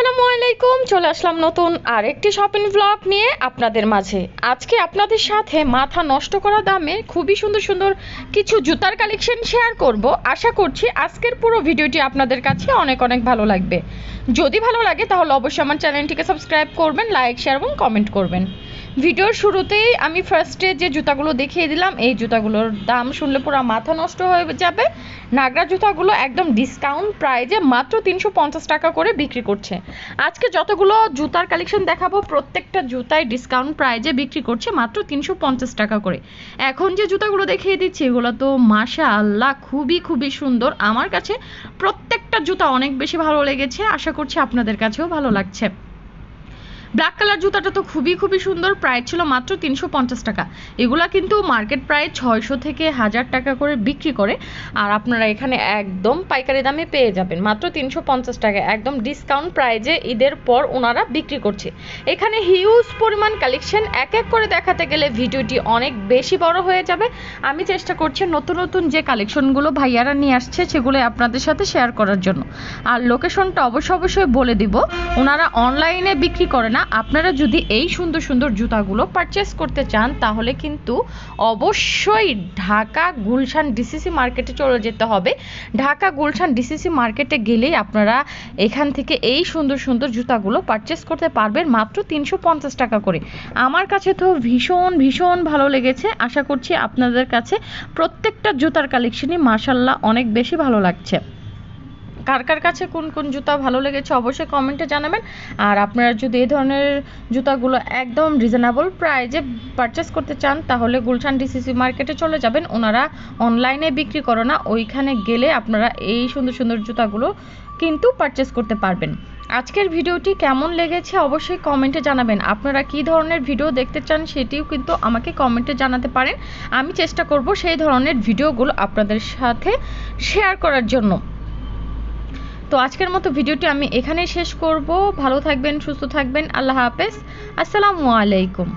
আসসালামু আলাইকুম, চলে আসলাম নতুন আরেকটি শপিং ব্লগ নিয়ে আপনাদের মাঝে। আজকে আপনাদের সাথে মাথা নষ্ট করা দামে খুবই সুন্দর সুন্দর কিছু জুতার কালেকশন শেয়ার করব। আশা করছি আজকের পুরো ভিডিওটি আপনাদের কাছে অনেক অনেক ভালো লাগবে। যদি ভালো লাগে তাহলে অবশ্যই আমার চ্যানেলটিকে সাবস্ক্রাইব করবেন, লাইক, শেয়ার এবং কমেন্ট করবেন। ভিডিওর শুরুতেই আমি ফার্স্টে যে জুতাগুলো দেখিয়ে দিলাম, এই জুতাগুলোর দাম শুনলে পুরো মাথা নষ্ট হয়ে যাবে। নাগরা জুতাগুলো একদম ডিসকাউন্ট প্রাইজে মাত্র 350 টাকা করে বিক্রি করছে। আজকে যতগুলো জুতার কালেকশন দেখাবো প্রত্যেকটা জুতায় ডিসকাউন্ট প্রাইজে বিক্রি করছে মাত্র 350 টাকা করে। এখন যে জুতাগুলো দেখিয়ে দিচ্ছি এগুলো তো মাশাআল্লাহ খুবই খুবই সুন্দর। আমার কাছে প্রত্যেকটা জুতা অনেক বেশি ভালো লেগেছে, আশা করছি আপনাদের কাছেও ভালো লাগছে। ব্ল্যাক কালার জুতাটা তো খুবই খুবই সুন্দর, প্রাইস ছিল মাত্র 350 টাকা। এগুলা কিন্তু মার্কেট প্রাইস 600 থেকে 1000 টাকা করে বিক্রি করে, আর আপনারা এখানে একদম পাইকারি দামে পেয়ে যাবেন মাত্র 350 টাকা, একদম ডিসকাউন্ট প্রাইজে ঈদের পর ওনারা বিক্রি করছে। এখানে হিউজ পরিমাণ কালেকশন, এক এক করে দেখাতে গেলে ভিডিওটি অনেক বেশি বড় হয়ে যাবে। আমি চেষ্টা করছি নতুন নতুন যে কালেকশনগুলো ভাইয়ারা নিয়ে আসছে সেগুলো আপনাদের সাথে শেয়ার করার জন্য। আর লোকেশনটা অবশ্যই বলে দিব, ওনারা অনলাইনে বিক্রি করে না। আপনারা যদি এই সুন্দর সুন্দর জুতাগুলো পারচেস করতে চান তাহলে কিন্তু অবশ্যই ঢাকা গুলশান ডিসিসি মার্কেটে চলে যেতে হবে। ঢাকা গুলশান ডিসিসি মার্কেটে গেলেই আপনারা এখান থেকে এই সুন্দর সুন্দর জুতাগুলো পারচেস করতে পারবেন মাত্র 350 টাকা করে। আমার কাছে তো ভীষণ ভীষণ ভালো লেগেছে, আশা করছি আপনাদের কাছে প্রত্যেকটা জুতার কালেকশনই মাশাআল্লাহ অনেক বেশি ভালো লাগছে। কার কার কাছে কোন কোন জুতা ভালো লেগেছে অবশ্যই কমেন্টে জানাবেন। আর আপনারা যদি এই ধরনের জুতাগুলো একদম রিজনেবল প্রাইজে পারচেস করতে চান তাহলে গুলশান ডিসিসি মার্কেটে চলে যাবেন, ওনারা অনলাইনে বিক্রি করে না। ওইখানে গেলে আপনারা এই সুন্দর সুন্দর জুতাগুলো কিন্তু পারচেস করতে পারবেন। আজকের ভিডিওটি কেমন লেগেছে অবশ্যই কমেন্টে জানাবেন। আপনারা কী ধরনের ভিডিও দেখতে চান সেটিও কিন্তু আমাকে কমেন্টে জানাতে পারেন। আমি চেষ্টা করব সেই ধরনের ভিডিওগুলো আপনাদের সাথে শেয়ার করার জন্য। তো আজকের মতো ভিডিওটি আমি এখানেই শেষ করব। ভালো থাকবেন, সুস্থ থাকবেন, আল্লাহ হাফেজ, আসসালামু আলাইকুম।